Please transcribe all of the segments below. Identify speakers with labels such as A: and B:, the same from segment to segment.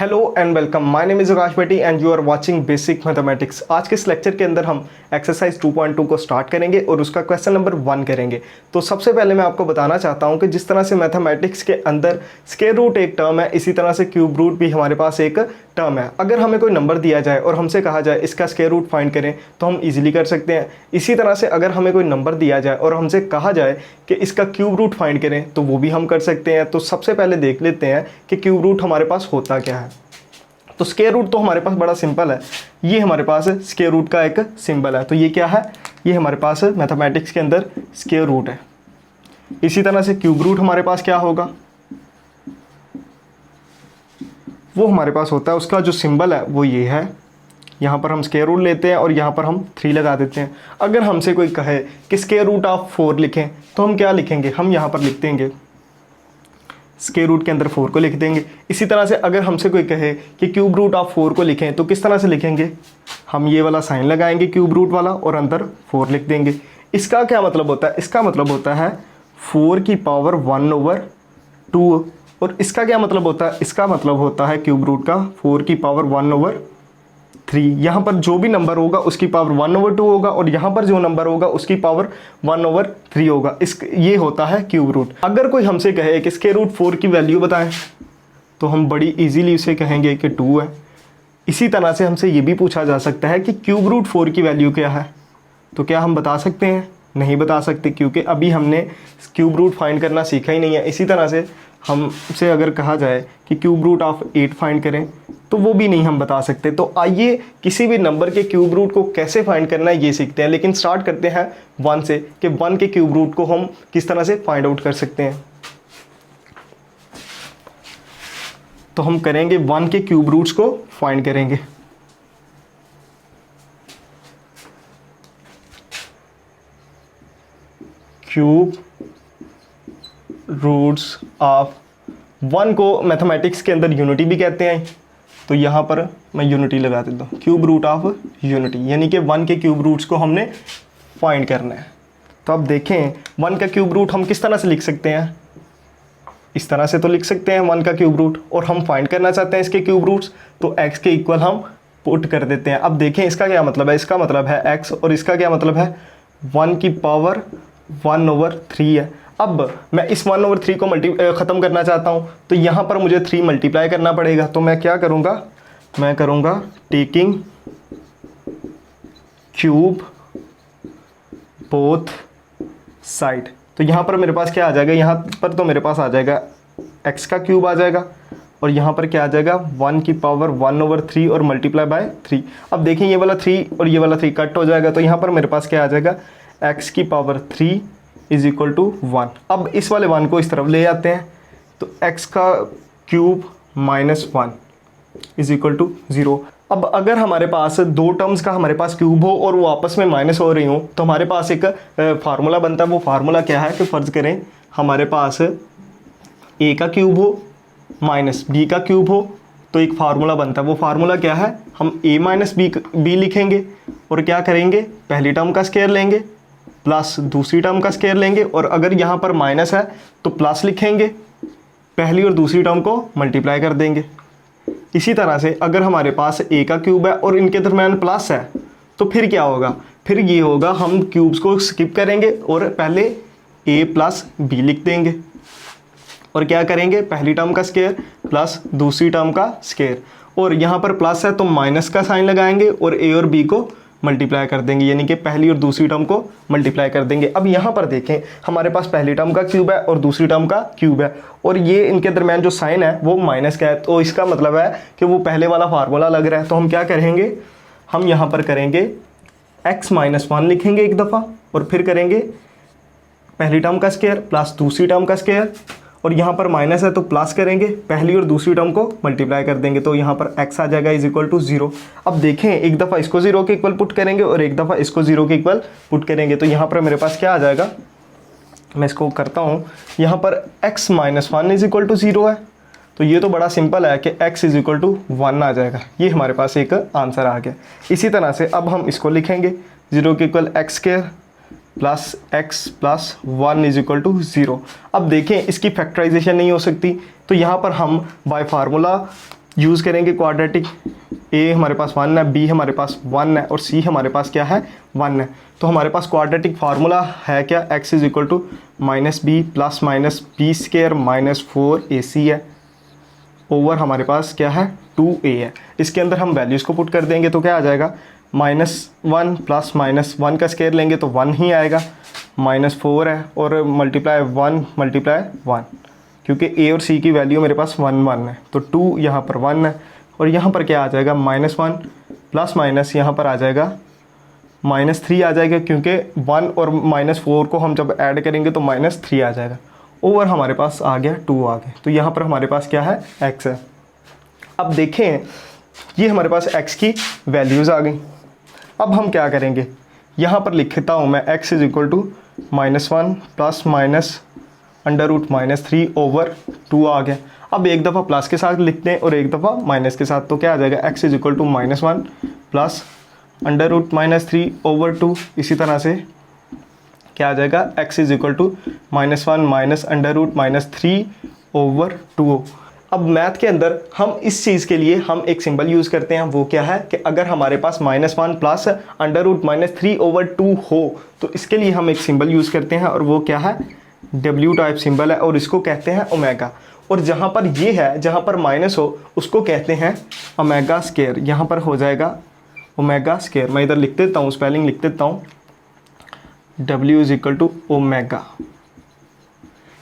A: Hello and welcome, my name is Akash Bhatti and you are watching basic mathematics. आज के इस lecture के अंदर हम एक्सरसाइज 2.2 को स्टार्ट करेंगे और उसका क्वेश्चन नंबर 1 करेंगे। तो सबसे पहले मैं आपको बताना चाहता हूं कि जिस तरह से मैथमेटिक्स के अंदर स्क्वायर रूट एक टर्म है, इसी तरह से क्यूब रूट भी हमारे पास एक टर्म है। अगर हमें कोई नंबर दिया जाए और हमसे कहा जाए इसका स्क्वायर रूट फाइंड करें तो हम इजीली कर सकते हैं। इसी तरह से अगर हमें कोई नंबर दिया जाए और हमसे कहा जाए कि इसका क्यूब रूट फाइंड करें तो वो भी हम कर सकते हैं। तो सबसे पहले देख लेते हैं कि क्यूब रूट हमारे पास होता क्या है। तो स्क्वायर रूट तो हमारे पास बड़ा सिंपल है, ये हमारे पास स्क्वायर रूट का एक सिंबल है। तो ये क्या है, ये हमारे पास मैथमेटिक्स के अंदर स्क्वायर रूट है। इसी तरह से क्यूब रूट हमारे पास क्या होगा, वो हमारे पास होता है, उसका जो सिंबल है वो ये है। यहाँ पर हम स्क्वायर रूट लेते हैं और यहाँ पर हम 3 लगा देते हैं। अगर हमसे कोई कहे कि स्क्वायर रूट ऑफ 4 लिखें तो हम क्या लिखेंगे, हम यहाँ पर लिख देंगे स्क्वायर रूट के अंदर 4 को लिख देंगे। इसी तरह से अगर हमसे कोई कहे कि क्यूब रूट ऑफ 4 को लिखें तो किस तरह से लिखेंगे, हम ये वाला साइन लगाएंगे क्यूब रूट वाला और अंदर 4 लिख देंगे। इसका क्या मतलब होता है, इसका मतलब होता है 4 की पावर 1/2। और इसका क्या मतलब होता है, इसका मतलब होता है क्यूब रूट का 4 की पावर 1/3। यहाँ पर जो भी नंबर होगा उसकी पावर 1/2 होगा और यहाँ पर जो नंबर होगा उसकी पावर 1/3 होगा। ये होता है क्यूब रूट। अगर कोई हमसे कहे कि स्क्वायर रूट 4 की वैल्यू बताएं तो हम बड़ी इजीली उसे कहेंगे कि 2 है। इसी तरह से हमसे ये भी पूछा जा सकता है कि क्यूब रूट 4 की वैल्यू क्या है, तो क्या हम बता सकते हैं, नहीं बता सकते, क्योंकि अभी हमने क्यूब रूट फाइंड करना सीखा ही नहीं है। इसी तरह से हमसे अगर कहा जाए कि क्यूब रूट ऑफ 8 फाइंड करें तो वो भी नहीं हम बता सकते। तो आइए किसी भी नंबर के क्यूब रूट को कैसे फाइंड करना है ये सीखते हैं। लेकिन स्टार्ट करते हैं 1 से कि 1 के क्यूब रूट को हम किस तरह से फाइंड आउट कर सकते हैं। तो हम करेंगे 1 के क्यूब रूट्स को फाइंड करेंगे। क्यूब रूट्स ऑफ 1 को मैथमेटिक्स के अंदर यूनिटी भी कहते हैं। तो यहाँ पर मैं यूनिटी लगा देता हूँ, क्यूब रूट ऑफ यूनिटी, यानी कि 1 के क्यूब रूट्स को हमने फाइंड करना है। तो अब देखें 1 का क्यूब रूट हम किस तरह से लिख सकते हैं, इस तरह से तो लिख सकते हैं 1 का क्यूब रूट, और हम फाइंड करना चाहते हैं इसके क्यूब रूट्स, तो x के इक्वल हम पुट कर देते हैं। अब देखें इसका क्या मतलब है, इसका मतलब है x और इसका क्या मतलब है 1 की पावर 1/3 है। अब मैं इस 1/3 को ख़त्म करना चाहता हूँ तो यहाँ पर मुझे 3 मल्टीप्लाई करना पड़ेगा। तो मैं क्या करूँगा, मैं करूँगा टेकिंग क्यूब बोथ साइड। तो यहाँ पर मेरे पास क्या आ जाएगा, यहाँ पर तो मेरे पास आ जाएगा x का क्यूब आ जाएगा और यहाँ पर क्या आ जाएगा 1 की पावर 1/3 और मल्टीप्लाई बाय 3। अब देखें ये वाला 3 और ये वाला 3 कट हो जाएगा, तो यहाँ पर मेरे पास क्या आ जाएगा x की पावर 3 = 1। अब इस वाले 1 को इस तरफ ले आते हैं तो x का क्यूब -1 = 0। अब अगर हमारे पास 2 टर्म्स का हमारे पास क्यूब हो और वो आपस में माइनस हो रही हो तो हमारे पास एक फार्मूला बनता है। वो फार्मूला क्या है कि फ़र्ज़ करें हमारे पास a का क्यूब हो माइनस b का क्यूब हो तो एक फार्मूला बनता है। वो फार्मूला क्या है, हम a - b लिखेंगे और क्या करेंगे, पहली टर्म का स्क्वायर लेंगे प्लस दूसरी टर्म का स्क्वायर लेंगे, और अगर यहाँ पर माइनस है तो प्लस लिखेंगे, पहली और दूसरी टर्म को मल्टीप्लाई कर देंगे। इसी तरह से अगर हमारे पास a का क्यूब है और इनके दरम्यान प्लस है तो फिर क्या होगा, फिर ये होगा हम क्यूब्स को स्किप करेंगे और पहले a + b लिख देंगे और क्या करेंगे, पहली टर्म का स्क्वायर प्लस दूसरी टर्म का स्क्वायर, और यहाँ पर प्लस है तो माइनस का साइन लगाएंगे और a और b को मल्टीप्लाई कर देंगे, यानी कि पहली और दूसरी टर्म को मल्टीप्लाई कर देंगे। अब यहाँ पर देखें हमारे पास पहली टर्म का क्यूब है और दूसरी टर्म का क्यूब है और ये इनके दरम्यान जो साइन है वो माइनस का है, तो इसका मतलब है कि वो पहले वाला फार्मूला लग रहा है। तो हम क्या करेंगे, हम यहाँ पर करेंगे x - 1 लिखेंगे एक दफ़ा और फिर करेंगे पहली टर्म का स्क्वायर प्लस दूसरी टर्म का स्क्वायर, और यहाँ पर माइनस है तो प्लस करेंगे, पहली और दूसरी टर्म को मल्टीप्लाई कर देंगे, तो यहाँ पर x आ जाएगा = 0। अब देखें एक दफ़ा इसको 0 के इक्वल पुट करेंगे और एक दफ़ा इसको 0 के इक्वल पुट करेंगे, तो यहाँ पर मेरे पास क्या आ जाएगा, मैं इसको करता हूँ, यहाँ पर x - 1 = 0 है। तो ये तो बड़ा सिंपल है कि x = 1 आ जाएगा, ये हमारे पास एक आंसर आ गया। इसी तरह से अब हम इसको लिखेंगे 0 के equal x² plus x plus 1 = 0। अब देखें इसकी फैक्टराइजेशन नहीं हो सकती, तो यहाँ पर हम बाय फार्मूला यूज़ करेंगे क्वाड्रेटिक, ए हमारे पास 1 है, बी हमारे पास 1 है और सी हमारे पास क्या है 1 है। तो हमारे पास क्वाड्रेटिक फार्मूला है क्या, x is equal to minus B plus minus B square minus 4ac है, ओवर हमारे पास क्या है 2a है। इसके अंदर हम वैल्यूज़ को पुट कर देंगे तो क्या आ जाएगा, -1 प्लस -1 का स्केयर लेंगे तो 1 ही आएगा, -4 है और मल्टीप्लाई 1 मल्टीप्लाई 1, क्योंकि a और c की वैल्यू मेरे पास 1 1 है तो 2 यहाँ पर 1 है और यहाँ पर क्या आ जाएगा -1 प्लस माइनस यहाँ पर आ जाएगा -3 आ जाएगा, क्योंकि 1 और -4 को हम जब ऐड करेंगे तो -3 आ जाएगा, ओवर हमारे पास आ गया 2 आ गया। तो यहाँ पर हमारे पास क्या है x है। अब देखें ये हमारे पास x की वैल्यूज़ आ गई। अब हम क्या करेंगे, यहाँ पर लिखता हूँ मैं x is equal to -1 plus minus √-3 over 2 आ गया। अब एक दफ़ा प्लस के साथ लिखते हैं और एक दफ़ा माइनस के साथ, तो क्या आ जाएगा x is equal to -1 plus √-3 over 2। इसी तरह से क्या आ जाएगा, x is equal to -1 minus √-3 over 2। अब मैथ के अंदर हम इस चीज़ के लिए हम एक सिंबल यूज़ करते हैं, वो क्या है कि अगर हमारे पास -1 प्लस √-3 ओवर 2 हो तो इसके लिए हम एक सिंबल यूज़ करते हैं और वो क्या है W टाइप सिंबल है और इसको कहते हैं ओमेगा। और जहाँ पर ये है, जहाँ पर माइनस हो उसको कहते हैं ओमेगा स्केयर। यहाँ पर हो जाएगा ओमेगा स्केयर। मैं इधर लिख देता हूँ, स्पेलिंग लिख देता हूँ, W is equal to omega.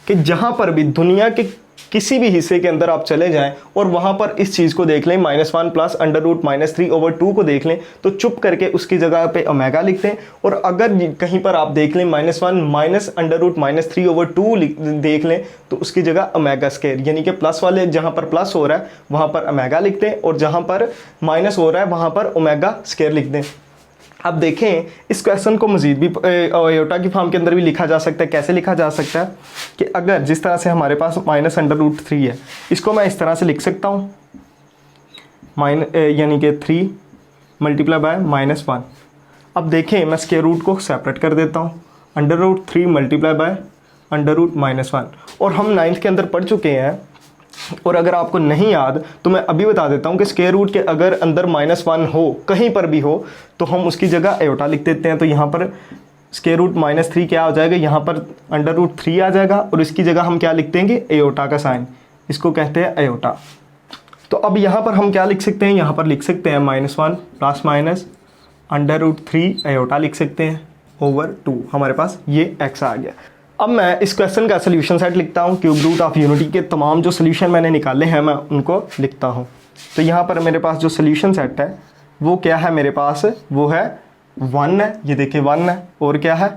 A: कि जहाँ पर भी दुनिया के किसी भी हिस्से के अंदर आप चले जाएं और वहाँ पर इस चीज़ को देख लें, -1 प्लस √-3 ओवर 2 को देख लें तो चुप करके उसकी जगह पे ओमेगा लिख दें। और अगर कहीं पर आप देख लें -1 माइनस √-3 ओवर 2 देख लें तो उसकी जगह ओमेगा स्केयर, यानी कि प्लस वाले जहाँ पर प्लस हो रहा है वहाँ पर ओमेगा लिख दें और जहाँ पर माइनस हो रहा है वहाँ पर ओमेगा स्केयर लिख दें। अब देखें इस क्वेश्चन को मज़ीद भी आयोटा की फॉर्म के अंदर भी लिखा जा सकता है। कैसे लिखा जा सकता है कि अगर जिस तरह से हमारे पास -√3 है, इसको मैं इस तरह से लिख सकता हूँ यानी कि 3 मल्टीप्लाई बाय -1। अब देखें मैं स्क्वायर रूट को सेपरेट कर देता हूँ, √3 मल्टीप्लाई बाय √-1। और हम 9th के अंदर पढ़ चुके हैं और अगर आपको नहीं याद तो मैं अभी बता देता हूँ कि स्क्वायर रूट के अगर अंदर -1 हो कहीं पर भी हो तो हम उसकी जगह आयोटा लिख देते हैं। तो यहाँ पर स्क्वायर रूट -3 क्या हो जाएगा, यहाँ पर √3 आ जाएगा और इसकी जगह हम क्या लिख देंगे, आयोटा का साइन, इसको कहते हैं आयोटा। तो अब यहाँ पर हम क्या लिख सकते हैं, यहाँ पर लिख सकते हैं -1 प्लस माइनस √3 आयोटा लिख सकते हैं ओवर 2। हमारे पास ये x आ गया। अब मैं इस क्वेश्चन का सोल्यूशन सेट लिखता हूँ। क्यूब रूट ऑफ यूनिटी के तमाम जो सोल्यूशन मैंने निकाले हैं मैं उनको लिखता हूँ। तो यहाँ पर मेरे पास जो सोल्यूशन सेट है वो क्या है, मेरे पास वो है 1 है, ये देखिए 1 है, और क्या है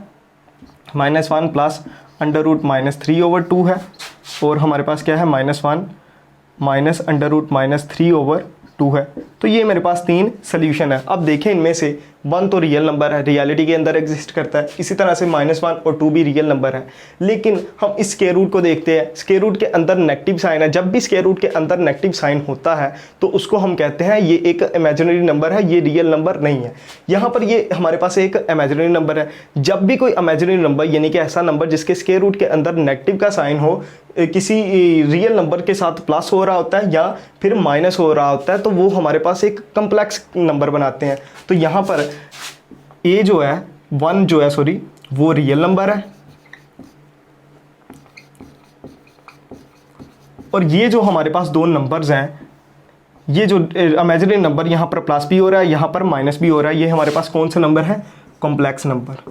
A: -1 प्लस √-3 ओवर 2 है, और हमारे पास क्या है -1 माइनस √-3 ओवर 2 है। तो ये मेरे पास 3 सोल्यूशन है। अब देखें इनमें से 1 तो रियल नंबर है, रियलिटी के अंदर एग्जिस्ट करता है, इसी तरह से -1 और 2 भी रियल नंबर है। लेकिन हम इस स्क्वायर रूट को देखते हैं, स्क्वायर रूट के अंदर नेगेटिव साइन है। जब भी स्क्वायर रूट के अंदर नेगेटिव साइन होता है तो उसको हम कहते हैं ये एक इमेजिनरी नंबर है, ये रियल नंबर नहीं है। यहाँ पर ये हमारे पास एक इमेजिनरी नंबर है। जब भी कोई इमेजिनरी नंबर यानी कि ऐसा नंबर जिसके स्क्वायर रूट के अंदर नेगेटिव का साइन हो, किसी रियल नंबर के साथ प्लस हो रहा होता है या फिर माइनस हो रहा होता है, तो वो हमारे पास एक कम्प्लेक्स नंबर बनाते हैं। तो यहाँ पर a जो है 1 जो है सॉरी वो रियल नंबर है, और ये जो हमारे पास दो नंबर्स हैं, ये जो इमेजिनरी नंबर यहाँ पर प्लस भी हो रहा है, यहाँ पर माइनस भी हो रहा है, ये हमारे पास कौन सा नंबर है, कॉम्प्लेक्स नंबर।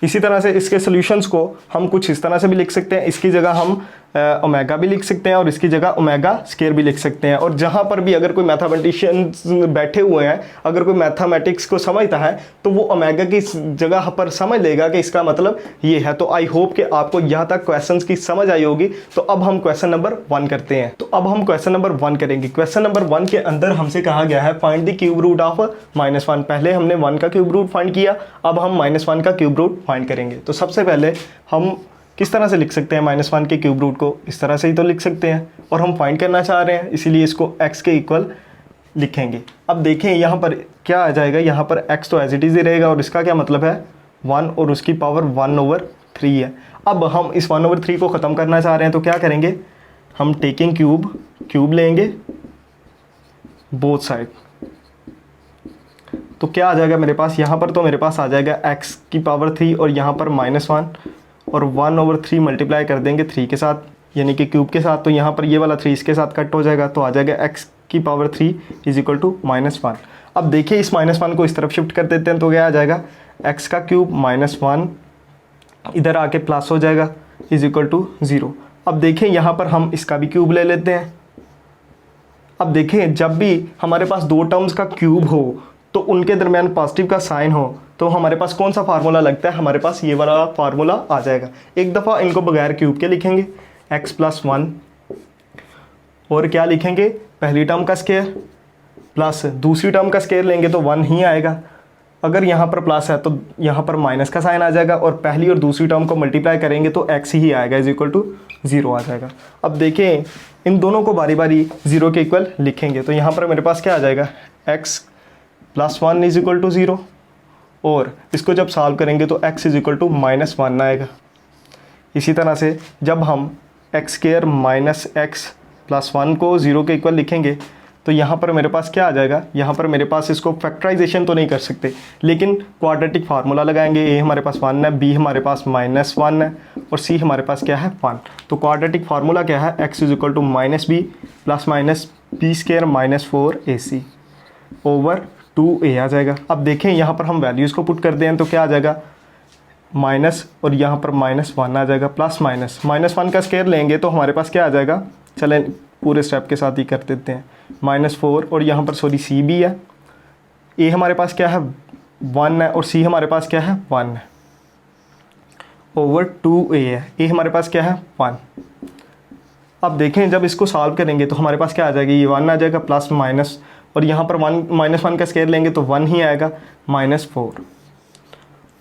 A: इसी तरह से इसके सॉल्यूशंस को हम कुछ इस तरह से भी लिख सकते हैं, इसकी जगह हम ओमेगा भी लिख सकते हैं और इसकी जगह ओमेगा स्क्वायर भी लिख सकते हैं। और जहाँ पर भी अगर कोई मैथमेटिशियंस बैठे हुए हैं, अगर कोई मैथमेटिक्स को समझता है तो वो ओमेगा की जगह पर समझ लेगा कि इसका मतलब ये है। तो आई होप कि आपको यहाँ तक क्वेश्चंस की समझ आई होगी। तो अब हम क्वेश्चन नंबर 1 करते हैं। तो अब हम क्वेश्चन नंबर 1 करेंगे। क्वेश्चन नंबर 1 के अंदर हमसे कहा गया है find the cube root of -1। पहले हमने 1 का क्यूब रूट फाइंड किया, अब हम -1 का क्यूब रूट फाइंड करेंगे। तो सबसे पहले हम किस तरह से लिख सकते हैं -1 के क्यूब रूट को, इस तरह से ही तो लिख सकते हैं, और हम फाइंड करना चाह रहे हैं इसीलिए इसको x के इक्वल लिखेंगे। अब देखें यहाँ पर क्या आ जाएगा, यहाँ पर x तो एज इट इज़ ही रहेगा और इसका क्या मतलब है 1 और उसकी पावर 1/3 3 है। अब हम इस 1/3 को ख़त्म करना चाह रहे हैं तो क्या करेंगे, हम टेकिंग क्यूब लेंगे बोथ साइड। तो क्या आ जाएगा मेरे पास, यहाँ पर तो मेरे पास आ जाएगा x⁻³ और यहाँ पर -1 और 1/3 मल्टीप्लाई कर देंगे 3 के साथ, यानी कि क्यूब के साथ। तो यहाँ पर ये वाला 3 इसके साथ कट हो जाएगा, तो आ जाएगा x⁻³ = -1। अब देखिए इस -1 को इस तरफ शिफ्ट कर देते हैं तो क्या आ जाएगा, x³ -1 इधर आके प्लस हो जाएगा =0। अब देखें यहाँ पर हम इसका भी क्यूब ले लेते हैं। अब देखें जब भी हमारे पास दो टर्म्स का क्यूब हो तो उनके दरमियान पॉजिटिव का साइन हो तो हमारे पास कौन सा फार्मूला लगता है, हमारे पास ये वाला फार्मूला आ जाएगा। एक दफ़ा इनको बगैर क्यूब के लिखेंगे x+1 और क्या लिखेंगे, पहली टर्म का स्क्वायर प्लस दूसरी टर्म का स्क्वायर लेंगे तो 1 ही आएगा। अगर यहाँ पर प्लस है तो यहाँ पर माइनस का साइन आ जाएगा और पहली और दूसरी टर्म को मल्टीप्लाई करेंगे तो x ही आएगा =0 आ जाएगा। अब देखें इन दोनों को बारी बारी 0 के इक्वल लिखेंगे तो यहाँ पर मेरे पास क्या आ जाएगा, x+1 = 0 और इसको जब सॉल्व करेंगे तो x =−1 आएगा। इसी तरह से जब हम x² - x+1 को 0 के इक्वल लिखेंगे तो यहाँ पर मेरे पास क्या आ जाएगा, यहाँ पर मेरे पास इसको फैक्टराइजेशन तो नहीं कर सकते लेकिन क्वाड्रेटिक फार्मूला लगाएंगे। a हमारे पास 1 है, b हमारे पास -1 है और c हमारे पास क्या है 1। तो क्वाड्रेटिक फार्मूला क्या है, x = -b ± b² - 4ac / 2a आ जाएगा। अब देखें यहाँ पर हम वैल्यूज़ को पुट कर दें तो क्या आ जाएगा, माइनस और यहाँ पर -1 आ जाएगा, प्लस -1 का स्क्वायर लेंगे तो हमारे पास क्या आ जाएगा, चलें पूरे स्टेप के साथ ही कर देते हैं, -4 और यहाँ पर सॉरी c भी है, a हमारे पास क्या है 1 है और c हमारे पास क्या है 1 है / 2a है, a हमारे पास क्या है 1। अब देखें जब इसको सॉल्व करेंगे तो हमारे पास क्या आ जाएगी, ये 1 आ जाएगा प्लस माइनस और यहाँ पर -1 का स्क्वायर लेंगे तो 1 ही आएगा, -4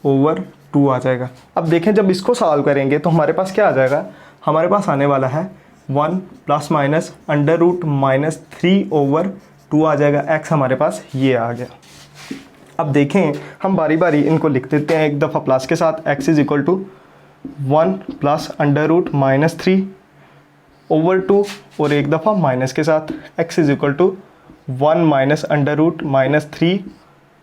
A: / 2 आ जाएगा। अब देखें जब इसको सॉल्व करेंगे तो हमारे पास क्या आ जाएगा, हमारे पास आने वाला है 1 ± √−3 / 2 आ जाएगा। x हमारे पास ये आ गया। अब देखें हम बारी बारी इनको लिख देते हैं, एक दफ़ा प्लस के साथ x = 1 + √−3 / 2 और एक दफ़ा माइनस के साथ x = 1 - √−3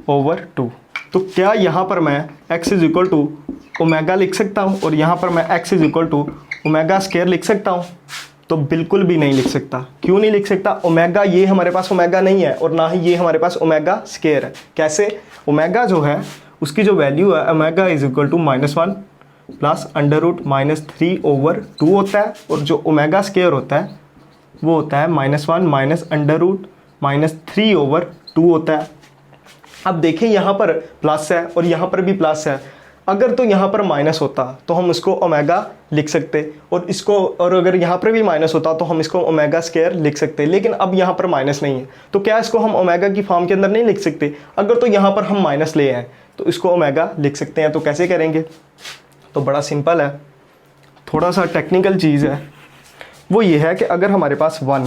A: / 2। तो क्या यहाँ पर मैं x = ओमेगा लिख सकता हूँ और यहाँ पर मैं x = ओमेगा² लिख सकता हूँ? तो बिल्कुल भी नहीं लिख सकता। क्यों नहीं लिख सकता, ओमेगा ये हमारे पास ओमेगा नहीं है और ना ही ये हमारे पास ओमेगा² है। कैसे, ओमेगा जो है उसकी जो वैल्यू है ओमेगा = -1 + √−3 / 2 होता है और जो ओमेगा² होता है वो होता है -1 - √−3 / 2 होता है। अब देखें यहाँ पर प्लस है और यहाँ पर भी प्लस है, अगर तो यहाँ पर माइनस होता तो हम इसको ओमेगा लिख सकते और इसको, और अगर यहाँ पर भी माइनस होता तो हम इसको ओमेगा² लिख सकते, लेकिन अब यहाँ पर माइनस नहीं है तो क्या इसको हम ओमेगा की फॉर्म के अंदर नहीं लिख सकते? अगर तो यहाँ पर हम माइनस ले आए तो इसको ओमेगा लिख सकते हैं। तो कैसे करेंगे, तो बड़ा सिंपल है, थोड़ा सा टेक्निकल चीज़ है। वो ये है कि अगर हमारे पास 1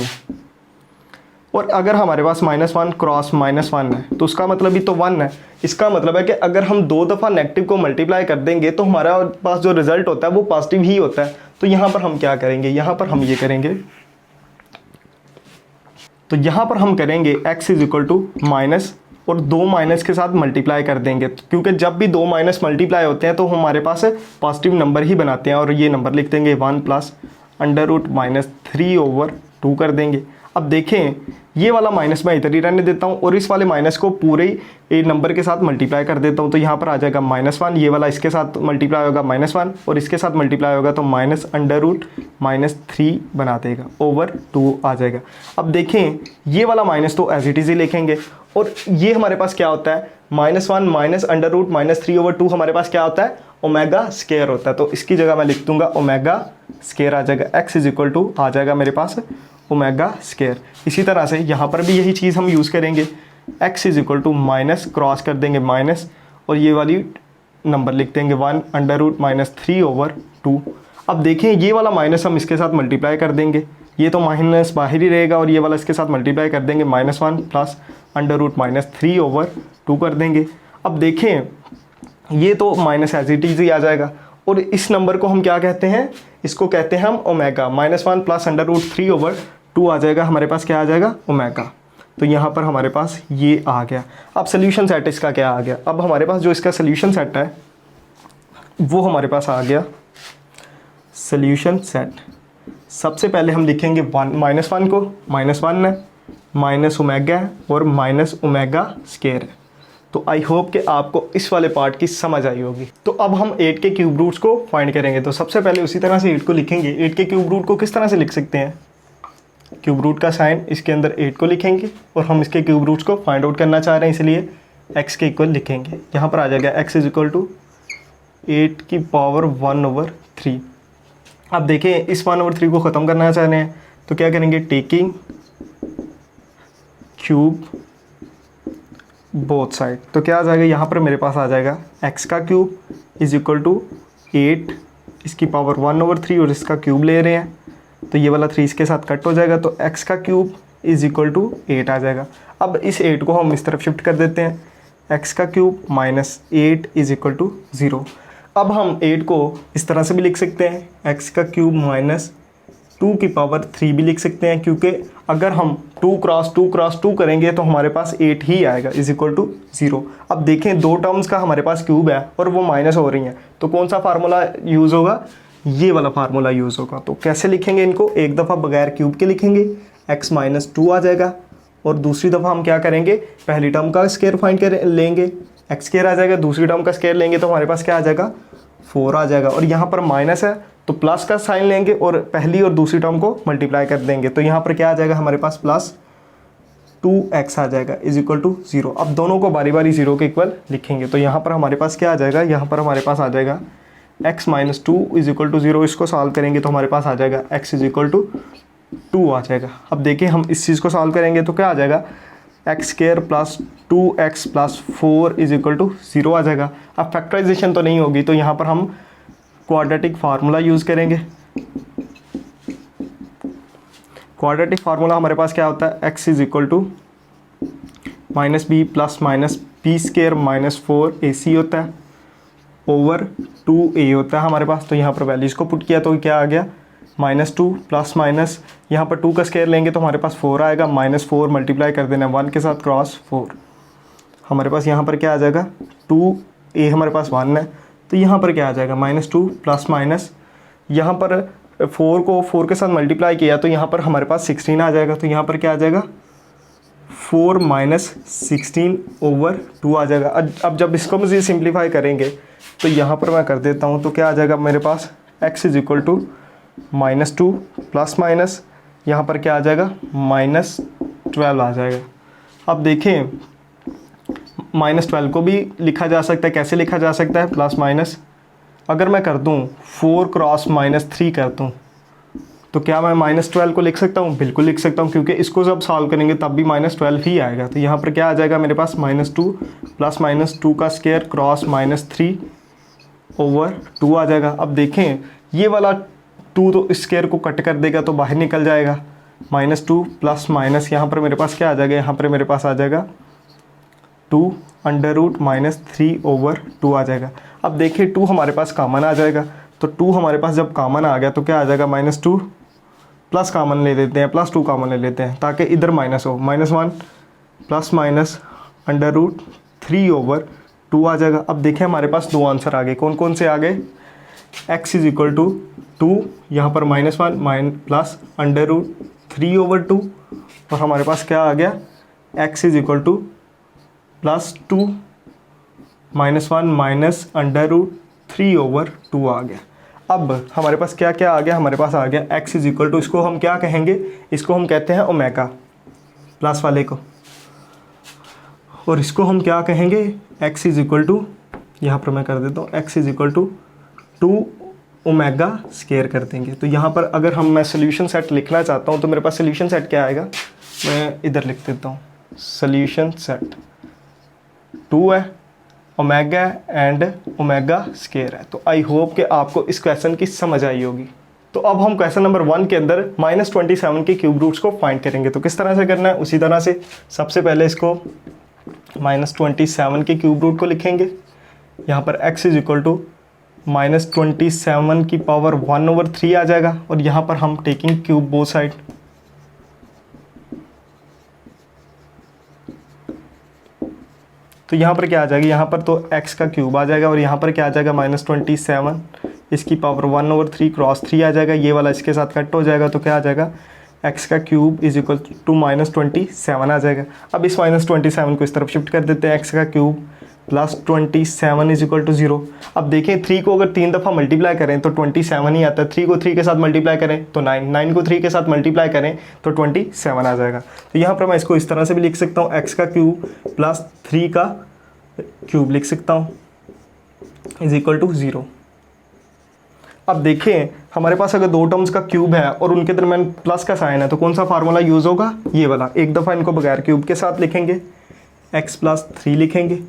A: और अगर हमारे पास -1 क्रॉस -1 है तो उसका मतलब भी तो 1 है। इसका मतलब है कि अगर हम 2 दफ़ा नेगेटिव को मल्टीप्लाई कर देंगे तो हमारा पास जो रिज़ल्ट होता है वो पॉजिटिव ही होता है। तो यहाँ पर हम क्या करेंगे, यहाँ पर हम ये करेंगे, तो यहाँ पर हम करेंगे x = माइनस और 2 माइनस के साथ मल्टीप्लाई कर देंगे, क्योंकि जब भी 2 माइनस मल्टीप्लाई होते हैं तो हमारे पास पॉजिटिव नंबर ही बनाते हैं और ये नंबर लिख देंगे 1 + √−3 / 2 कर देंगे। अब देखें ये वाला माइनस मैं इधर ही रहने देता हूँ और इस वाले माइनस को पूरे ही नंबर के साथ मल्टीप्लाई कर देता हूँ। तो यहाँ पर आ जाएगा -1, ये वाला इसके साथ मल्टीप्लाई होगा -1 और इसके साथ मल्टीप्लाई होगा तो -√−3 बना देगा / 2 आ जाएगा। अब देखें ये वाला माइनस तो एज इट इज़ ही लिखेंगे और ये हमारे पास क्या होता है, -1 -√−3 / 2 हमारे पास क्या होता है, ओमेगा² होता है। तो इसकी जगह मैं लिख दूंगा ओमेगा² आ जाएगा। x = आ जाएगा मेरे पास ओमेगा²। इसी तरह से यहाँ पर भी यही चीज़ हम यूज़ करेंगे, x = माइनस क्रॉस कर देंगे माइनस और ये वाली नंबर लिख देंगे 1 √−3 / 2। अब देखें ये वाला माइनस हम इसके साथ मल्टीप्लाई कर देंगे, ये तो माइनस बाहर ही रहेगा और ये वाला इसके साथ मल्टीप्लाई कर देंगे, -1 + √−3 / 2 कर देंगे। अब देखें ये तो माइनस एज इट इज़ ही आ जाएगा और इस नंबर को हम क्या कहते हैं, इसको कहते हैं हम ओमेगा। -1 प्लस √3/2 आ जाएगा हमारे पास, क्या आ जाएगा, ओमेगा। तो यहाँ पर हमारे पास ये आ गया। अब सोल्यूशन सेट इसका क्या आ गया, अब हमारे पास जो इसका सोल्यूशन सेट है वो हमारे पास आ गया। सोल्यूशन सेट सबसे पहले हम लिखेंगे -1 को, -1 है, माइनस ओमेगा है और माइनस ओमेगा स्केयर है। तो आई होप कि आपको इस वाले पार्ट की समझ आई होगी। तो अब हम 8 के क्यूब रूट्स को फाइंड करेंगे। तो सबसे पहले उसी तरह से 8 को लिखेंगे। 8 के क्यूब रूट को किस तरह से लिख सकते हैं, क्यूब रूट का साइन इसके अंदर 8 को लिखेंगे और हम इसके क्यूब रूट्स को फाइंड आउट करना चाह रहे हैं, इसलिए x के इक्वल लिखेंगे। यहाँ पर आ जाएगा x = 8 की पावर 1/3। अब देखें इस 1/3 को ख़त्म करना चाह रहे हैं तो क्या करेंगे, टेकिंग क्यूब बोथ साइड। तो क्या आ जाएगा, यहाँ पर मेरे पास आ जाएगा x का क्यूब = 8 इसकी पावर 1/3 और इसका क्यूब ले रहे हैं तो ये वाला 3 इसके साथ कट हो जाएगा, तो x का क्यूब = 8 आ जाएगा। अब इस 8 को हम इस तरफ शिफ्ट कर देते हैं, x का क्यूब -8 = 0। अब हम 8 को इस तरह से भी लिख सकते हैं, x का क्यूब -2 की पावर 3 भी लिख सकते हैं, क्योंकि अगर हम 2 क्रॉस 2 क्रॉस 2 करेंगे तो हमारे पास 8 ही आएगा = 0। अब देखें दो टर्म्स का हमारे पास क्यूब है और वो माइनस हो रही हैं, तो कौन सा फार्मूला यूज़ होगा, ये वाला फार्मूला यूज़ होगा। तो कैसे लिखेंगे इनको, एक दफ़ा बगैर क्यूब के लिखेंगे, x -2 आ जाएगा और दूसरी दफ़ा हम क्या करेंगे, पहली टर्म का स्क्वायर फाइंड कर लेंगे, x स्क्वायर आ जाएगा, दूसरी टर्म का स्क्वायर लेंगे तो हमारे पास क्या आ जाएगा, 4 आ जाएगा। और यहाँ पर माइनस है तो प्लस का साइन लेंगे और पहली और दूसरी टर्म को मल्टीप्लाई कर देंगे, तो यहाँ पर क्या आ जाएगा हमारे पास +2x आ जाएगा = 0। अब दोनों को बारी बारी 0 के इक्वल लिखेंगे, तो यहाँ पर हमारे पास क्या आ जाएगा, यहाँ पर हमारे पास आ जाएगा x -2 = 0। इसको सॉल्व करेंगे तो हमारे पास आ जाएगा x = 2 आ जाएगा। अब देखिए हम इस चीज़ को सॉल्व करेंगे तो क्या आ जाएगा, x² + 2x + 4 = 0 आ जाएगा। अब फैक्टराइजेशन तो नहीं होगी तो यहाँ पर हम क्वाड्रेटिक फार्मूला यूज़ करेंगे। क्वाड्रेटिक फार्मूला हमारे पास क्या होता है, x = -b + -b² - 4ac होता है ओवर 2a होता है हमारे पास। तो यहाँ पर वैल्यूज़ को पुट किया तो क्या आ गया, -2 + यहाँ पर 2 का स्क्वायर लेंगे तो हमारे पास 4 आएगा, -4 मल्टीप्लाई कर देना 1 के साथ क्रॉस 4। हमारे पास यहाँ पर क्या आ जाएगा, 2a हमारे पास 1 है तो यहाँ पर क्या आ जाएगा, -2 + यहाँ पर 4 को 4 के साथ मल्टीप्लाई किया तो यहाँ पर हमारे पास 16 आ जाएगा, तो यहाँ पर क्या आ जाएगा, 4 - 16/2 आ जाएगा। अब जब इसको मुझे सिंप्लीफाई करेंगे तो यहाँ पर मैं कर देता हूँ, तो क्या आ जाएगा मेरे पास, x = -2 + यहाँ पर क्या आ जाएगा, -12 आ जाएगा। अब देखें -12 को भी लिखा जा सकता है, कैसे लिखा जा सकता है, +- अगर मैं कर दूं 4 क्रॉस -3 कर दूं तो क्या मैं -12 को लिख सकता हूं, बिल्कुल लिख सकता हूं, क्योंकि इसको जब सॉल्व करेंगे तब भी -12 ही आएगा। तो यहाँ पर क्या आ जाएगा मेरे पास, -2 + -2 का स्क्वायर क्रॉस -3/2 आ जाएगा। अब देखें ये वाला 2 तो इस स्क्वायर को कट कर देगा तो बाहर निकल जाएगा, -2 + यहाँ पर मेरे पास क्या आ जाएगा, यहाँ पर मेरे पास आ जाएगा 2 √- 3/2 आ जाएगा। अब देखिए 2 हमारे पास कॉमन आ जाएगा, तो 2 हमारे पास जब कॉमन आ गया तो क्या आ जाएगा, -2 प्लस कॉमन ले लेते हैं, +2 कॉमन ले लेते हैं ताकि इधर माइनस हो, -1 ± √3/2 आ जाएगा। अब देखें हमारे पास 2 आंसर आ गए, कौन कौन से आ गए, x = 2, यहाँ पर -1 प्लस √3/2 और हमारे पास क्या आ गया, x = +2 -1 -√3/2 आ गया। अब हमारे पास क्या क्या आ गया, हमारे पास आ गया x = इसको हम क्या कहेंगे, इसको हम कहते हैं ओमेगा प्लस वाले को, और इसको हम क्या कहेंगे, x = यहाँ पर मैं कर देता हूँ, x = 2 ओमेगा स्क्वायर कर देंगे। तो यहाँ पर अगर मैं सोल्यूशन सेट लिखना चाहता हूँ तो मेरे पास सोल्यूशन सेट क्या आएगा, मैं इधर लिख देता हूँ, सोल्यूशन सेट 2 है, ओमेगा एंड ओमेगा स्क्वायर है। तो आई होप कि आपको इस क्वेश्चन की समझ आई होगी। तो अब हम क्वेश्चन नंबर 1 के अंदर -27 के क्यूब रूट्स को फाइंड करेंगे। तो किस तरह से करना है, उसी तरह से सबसे पहले इसको -27 के क्यूब रूट को लिखेंगे। यहाँ पर x = -27 की पावर 1/3 आ जाएगा, और यहाँ पर हम टेकिंग क्यूब बोथ साइड, तो यहाँ पर क्या आ जाएगा, यहाँ पर तो x का क्यूब आ जाएगा और यहाँ पर क्या आ जाएगा -27 इसकी पावर 1/3 क्रॉस 3 आ जाएगा, ये वाला इसके साथ कट हो जाएगा, तो क्या आ जाएगा x का क्यूब इज इक्वल टू -27 आ जाएगा। अब इस -27 को इस तरफ शिफ्ट कर देते हैं, x का क्यूब +27 इज इक्वल टू 0। अब देखें 3 को अगर 3 दफ़ा मल्टीप्लाई करें तो 27 ही आता है, 3 को 3 के साथ मल्टीप्लाई करें तो 9, 9 को 3 के साथ मल्टीप्लाई करें तो 27 आ जाएगा। तो यहाँ पर मैं इसको इस तरह से भी लिख सकता हूँ, x का क्यूब प्लस 3 का क्यूब लिख सकता हूँ इज इक्वल टू 0। अब देखें हमारे पास अगर दो टर्म्स का क्यूब है और उनके दरम्यान प्लस का साइन है तो कौन सा फार्मूला यूज़ होगा, ये वाला। एक दफ़ा इनको बगैर क्यूब के साथ लिखेंगे, x प्लस 3 लिखेंगे,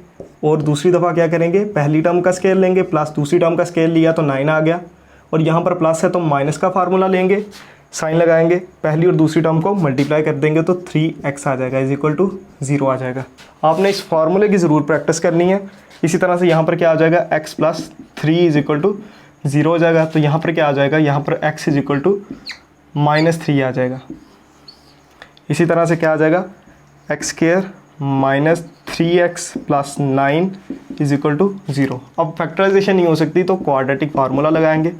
A: और दूसरी दफ़ा क्या करेंगे, पहली टर्म का स्केल लेंगे प्लस दूसरी टर्म का स्केल लिया तो 9 आ गया, और यहाँ पर प्लस है तो माइनस का फार्मूला लेंगे, साइन लगाएंगे, पहली और दूसरी टर्म को मल्टीप्लाई कर देंगे तो 3x आ जाएगा इज इक्वल टू 0 आ जाएगा। आपने इस फार्मूले की ज़रूर प्रैक्टिस करनी है। इसी तरह से यहाँ पर क्या आ जाएगा, x plus 3 is equal to 0 हो जाएगा, तो यहाँ पर क्या आ जाएगा, यहाँ पर x इज इक्वल टू -3 आ जाएगा। इसी तरह से क्या आ जाएगा, x² -3x plus 9 is equal to 0। अब फैक्टराइजेशन नहीं हो सकती तो क्वाड्रेटिक फार्मूला लगाएंगे।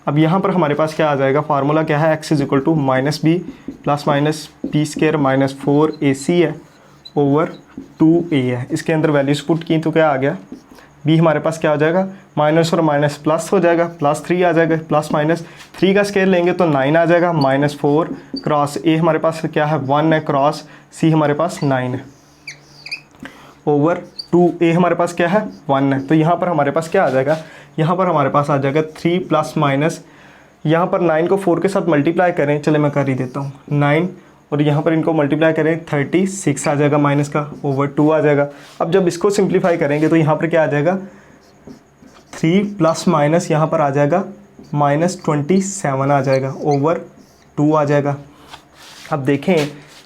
A: अब यहाँ पर हमारे पास क्या आ जाएगा, फार्मूला क्या है, x is equal to -b plus -p² -4ac है ओवर 2a है। इसके अंदर वैल्यूज पुट की तो क्या आ गया, b हमारे पास क्या हो जाएगा, माइनस और माइनस प्लस हो जाएगा, +3 आ जाएगा, +-3 का स्केल लेंगे तो 9 आ जाएगा, -4 क्रॉस a हमारे पास क्या है 1 है, क्रॉस c हमारे पास 9 है, ओवर 2a हमारे पास क्या है 1 है। तो यहाँ पर हमारे पास क्या आ जाएगा, यहाँ पर हमारे पास आ जाएगा 3 प्लस माइनस, यहाँ पर 9 को 4 के साथ मल्टीप्लाई करें, चले मैं कर ही देता हूँ, 9 और यहाँ पर इनको मल्टीप्लाई करें 36 आ जाएगा, माइनस का ओवर 2 आ जाएगा। अब जब इसको सिंप्लीफाई करेंगे तो यहाँ पर क्या आ जाएगा, 3 प्लस माइनस यहाँ पर आ जाएगा -27 आ जाएगा, ओवर 2 आ जाएगा। अब देखें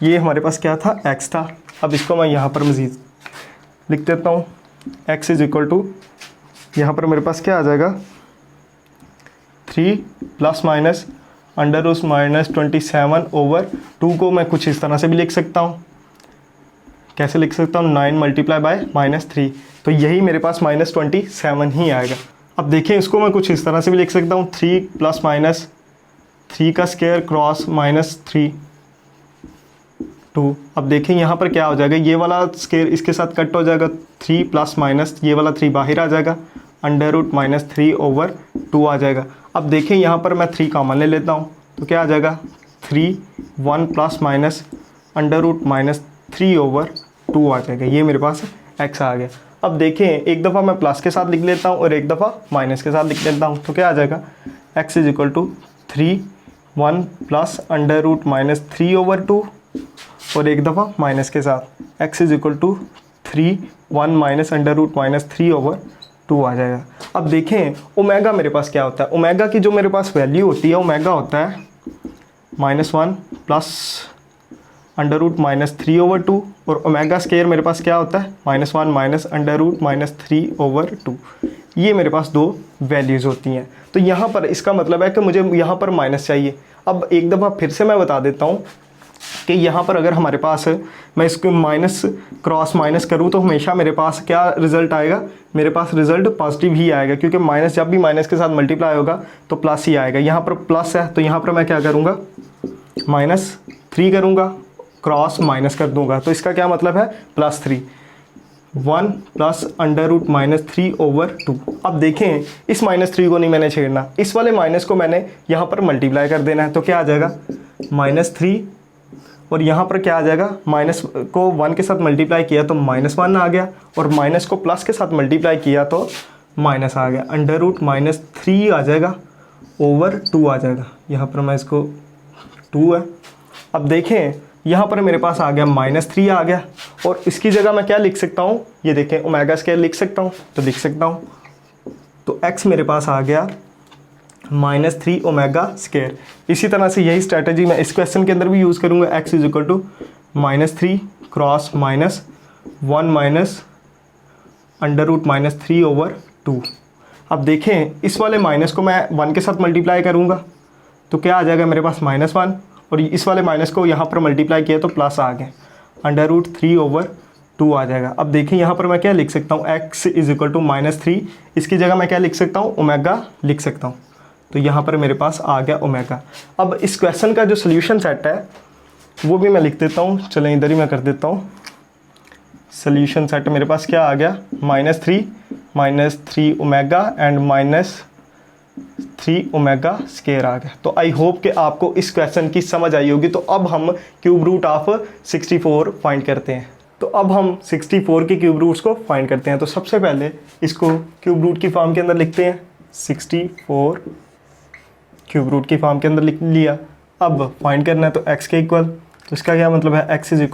A: ये हमारे पास क्या था, x था। अब इसको मैं यहाँ पर मज़ीद लिख देता हूँ, x इज इक्वल टू, यहाँ पर मेरे पास क्या आ जाएगा, 3 प्लस माइनस -27 ओवर 2 को मैं कुछ इस तरह से भी लिख सकता हूँ। कैसे लिख सकता हूँ, 9 मल्टीप्लाई बाय -3, तो यही मेरे पास -27 ही आएगा। अब देखें इसको मैं कुछ इस तरह से भी लिख सकता हूँ, 3 प्लस माइनस 3 का स्क्वायर क्रॉस -3 2। अब देखें यहाँ पर क्या हो जाएगा, ये वाला स्क्वायर इसके साथ कट हो जाएगा, 3 प्लस माइनस ये वाला 3 बाहर आ जाएगा, √-3 ओवर 2 आ जाएगा। अब देखें यहाँ पर मैं 3 कॉमन ले लेता हूँ तो क्या आ जाएगा, 3 1 प्लस माइनस √-3 ओवर 2 आ जाएगा, ये मेरे पास x आ गया। अब देखें एक दफ़ा मैं प्लस के साथ लिख लेता हूँ और एक दफ़ा माइनस के साथ लिख लेता हूँ, तो क्या आ जाएगा, x is equal to 3 1 plus √-3 over 2 और एक दफ़ा माइनस के साथ x is equal to 3 1 minus √-3 over 2 आ जाएगा। अब देखें ओमेगा मेरे पास क्या होता है, ओमेगा की जो मेरे पास वैल्यू होती है ओमेगा होता है -1 प्लस √-3 ओवर 2 और ओमेगा स्क्वायर मेरे पास क्या होता है -1 माइनस √-3 ओवर 2। ये मेरे पास दो वैल्यूज़ होती हैं। तो यहाँ पर इसका मतलब है कि मुझे यहाँ पर माइनस चाहिए। अब एक दफ़ा फिर से मैं बता देता हूँ कि यहाँ पर अगर हमारे पास मैं इसको माइनस क्रॉस माइनस करूँ तो हमेशा मेरे पास क्या रिज़ल्ट आएगा, मेरे पास रिज़ल्ट पॉजिटिव ही आएगा, क्योंकि माइनस जब भी माइनस के साथ मल्टीप्लाई होगा तो प्लस ही आएगा। यहाँ पर प्लस है तो यहाँ पर मैं क्या करूँगा, -3 करूँगा, क्रॉस माइनस कर दूँगा, तो इसका क्या मतलब है +3 1 प्लस √-3 ओवर 2। अब देखें इस -3 को नहीं मैंने छेड़ना, इस वाले माइनस को मैंने यहाँ पर मल्टीप्लाई कर देना है, तो क्या आ जाएगा -3 और यहाँ पर क्या आ जाएगा, माइनस को 1 के साथ मल्टीप्लाई किया तो -1 आ गया और माइनस को प्लस के साथ मल्टीप्लाई किया तो माइनस आ गया, √-3 आ जाएगा ओवर 2 आ जाएगा। यहाँ पर मैं इसको 2 है। अब देखें यहाँ पर मेरे पास आ गया -3 आ गया और इसकी जगह मैं क्या लिख सकता हूँ, ये देखें ओमेगा स्क्वायर लिख सकता हूँ, तो लिख सकता हूँ, तो x मेरे पास आ गया -3 ओमेगा स्क्वायर। इसी तरह से यही स्ट्रैटेजी मैं इस क्वेश्चन के अंदर भी यूज़ करूँगा, x is equal to -3 cross -1 minus √-3/2। अब देखें इस वाले माइनस को मैं 1 के साथ मल्टीप्लाई करूँगा तो क्या आ जाएगा मेरे पास -1, और इस वाले माइनस को यहाँ पर मल्टीप्लाई किया तो प्लस आ गया, √3/2 आ जाएगा। अब देखिए यहाँ पर मैं क्या लिख सकता हूँ, x = -3, इसकी जगह मैं क्या लिख सकता हूँ, ओमेगा लिख सकता हूँ। तो यहाँ पर मेरे पास आ गया ओमेगा। अब इस क्वेश्चन का जो सोल्यूशन सेट है वो भी मैं लिख देता हूँ, चलें इधर ही मैं कर देता हूँ। सोल्यूशन सेट मेरे पास क्या आ गया, -3 ओमेगा एंड -3 ओमेगा स्केयर आ गया। तो आई होप कि आपको इस क्वेश्चन की समझ आई होगी। तो अब हम क्यूब रूट ऑफ 64 फाइंड करते हैं। तो अब हम 64 के क्यूब रूट्स को फाइंड करते हैं। तो सबसे पहले इसको क्यूब रूट की फॉर्म के अंदर लिखते हैं, 64 क्यूब रूट की फॉर्म के अंदर लिख लिया। अब फाइंड करना है तो x के इक्वल, तो इसका क्या मतलब है, x =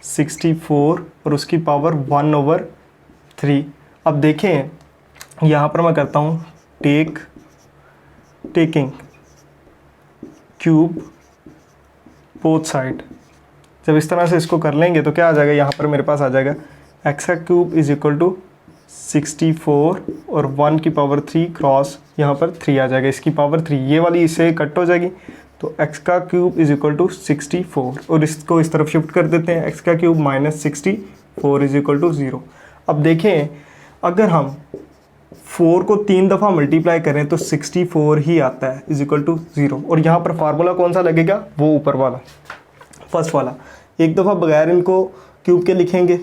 A: 64 और उसकी पावर 1/3। अब देखें यहाँ पर मैं करता हूँ टेकिंग क्यूब बोथ साइड। जब इस तरह से इसको कर लेंगे तो क्या आ जाएगा, यहाँ पर मेरे पास आ जाएगा x का क्यूब = 64 और 1 की पावर 3 क्रॉस यहाँ पर 3 आ जाएगा, इसकी पावर 3, ये वाली इससे कट हो जाएगी। तो x का क्यूब = 64 और इसको इस तरफ शिफ्ट कर देते हैं, x का क्यूब -64 = 0। अब देखें अगर हम 4 को 3 दफ़ा मल्टीप्लाई करें तो 64 ही आता है = 0। और यहाँ पर फार्मूला कौन सा लगेगा, वो ऊपर वाला फर्स्ट वाला। एक दफ़ा बगैर इनको क्यूब के लिखेंगे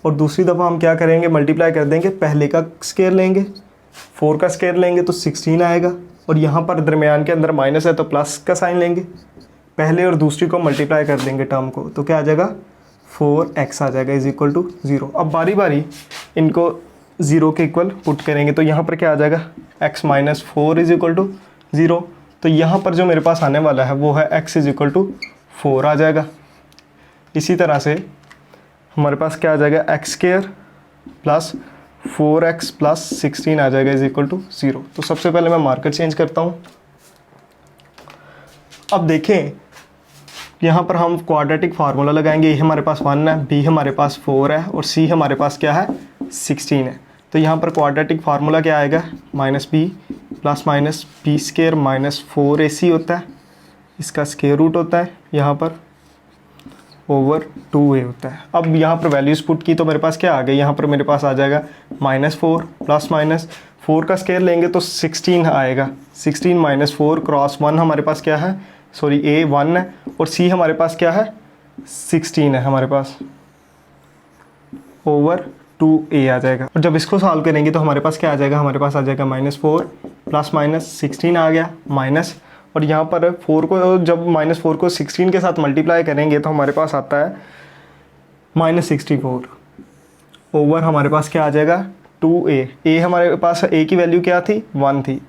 A: और दूसरी दफ़ा हम क्या करेंगे, मल्टीप्लाई कर देंगे, पहले का स्क्वायर लेंगे, 4 का स्क्वायर लेंगे तो 16 आएगा, और यहाँ पर दरमियान के अंदर माइनस है तो प्लस का साइन लेंगे, पहले और दूसरी को मल्टीप्लाई कर देंगे टर्म को, तो क्या आ जाएगा 4x आ जाएगा = 0। अब बारी बारी इनको 0 के इक्वल पुट करेंगे तो यहाँ पर क्या आ जाएगा, x - 4 = 0। तो यहाँ पर जो मेरे पास आने वाला है वो है x = 4 आ जाएगा। इसी तरह से हमारे पास क्या आ जाएगा, x² + 4x + 16 आ जाएगा = 0। तो सबसे पहले मैं मार्कर चेंज करता हूँ। अब देखें यहाँ पर हम क्वाड्रेटिक फार्मूला लगाएंगे, a हमारे पास 1 है, b हमारे पास 4 है और c हमारे पास क्या है, 16 है। तो यहाँ पर क्वाड्रेटिक फार्मूला क्या आएगा, -b + -b² - 4ac होता है, इसका स्क्वायर रूट होता है यहाँ पर ओवर 2a होता है। अब यहाँ पर वैल्यूज़ पुट की तो मेरे पास क्या आ गया, यहाँ पर मेरे पास आ जाएगा -4 + -4 का स्क्वायर लेंगे तो 16 आएगा, 16 - 4 क्रॉस 1 हमारे पास क्या है, सॉरी a 1 है और c हमारे पास क्या है, 16 है हमारे पास, ओवर 2a आ जाएगा। और जब इसको सॉल्व करेंगे तो हमारे पास क्या आ जाएगा, हमारे पास आ जाएगा -4 + -16 आ गया माइनस, और यहाँ पर 4 को जब -4 को 16 के साथ मल्टीप्लाई करेंगे तो हमारे पास आता है -64 ओवर हमारे पास क्या आ जाएगा 2a। a हमारे पास a की वैल्यू क्या थी, 1 थी,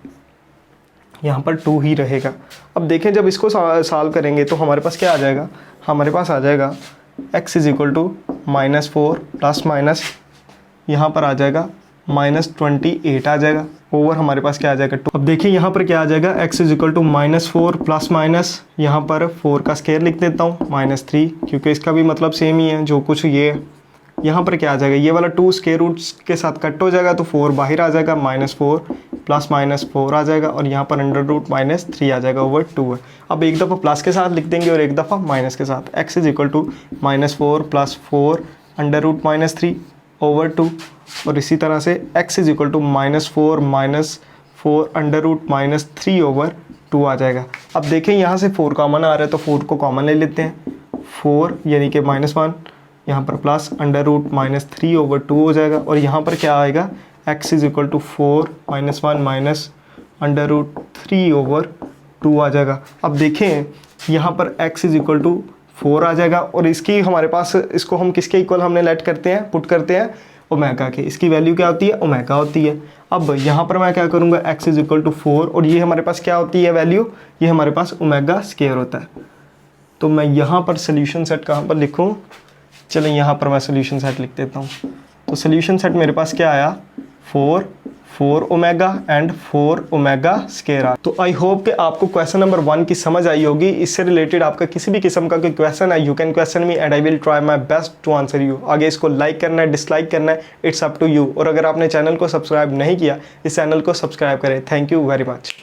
A: यहाँ पर 2 ही रहेगा। अब देखें जब इसको सॉल्व करेंगे तो हमारे पास क्या आ जाएगा, हमारे पास आ जाएगा x = -4 ± यहाँ पर आ जाएगा -28 आ जाएगा, ओवर हमारे पास क्या आ जाएगा 2। अब देखिए यहाँ पर क्या आ जाएगा, x = -4 ± यहाँ पर 4 का स्क्वायर लिख देता हूँ -3, क्योंकि इसका भी मतलब सेम ही है जो कुछ ये है। यहाँ पर क्या आ जाएगा, ये वाला 2 स्क्वायर रूट्स के साथ कट हो जाएगा तो 4 बाहर आ जाएगा, -4 + -4 आ जाएगा, और यहाँ पर √-3 आ जाएगा ओवर 2 है। अब एक दफ़ा प्लस के साथ लिख देंगे और एक दफ़ा माइनस के साथ, x = -4 + 4 √-3 ओवर 2, और इसी तरह से x = -4 - 4 √-3 ओवर 2 आ जाएगा। अब देखें यहाँ से 4 कॉमन आ रहा है तो 4 को कॉमन ले लेते हैं, 4 यानी कि -1 यहाँ पर प्लस √-3 ओवर 2 हो जाएगा, और यहाँ पर क्या आएगा, x = 4 - 1 -√3 ओवर 2 आ जाएगा। अब देखें यहाँ पर x = 4 आ जाएगा, और इसकी हमारे पास इसको हम किसके इक्वल हमने लेट करते हैं, पुट करते हैं ओमेगा के, इसकी वैल्यू क्या होती है, ओमेगा होती है। अब यहाँ पर मैं क्या करूँगा, x = 4 और ये हमारे पास क्या होती है वैल्यू, ये हमारे पास ओमेगा स्क्वायर होता है। तो मैं यहाँ पर सोल्यूशन सेट कहाँ पर लिखूँ, चलें यहाँ पर मैं सोल्यूशन सेट लिख देता हूँ। तो सोल्यूशन सेट मेरे पास क्या आया, 4 4 omega and 4 omega square are. तो आई होप कि आपको क्वेश्चन नंबर 1 की समझ आई होगी। इससे रिलेटेड आपका किसी भी किस्म का कोई क्वेश्चन है, you can question me and I will try my best to answer you. आगे इसको लाइक करना है, डिसलाइक करना है, इट्स अप टू यू। और अगर आपने चैनल को सब्सक्राइब नहीं किया, इस चैनल को सब्सक्राइब करें। Thank you very much.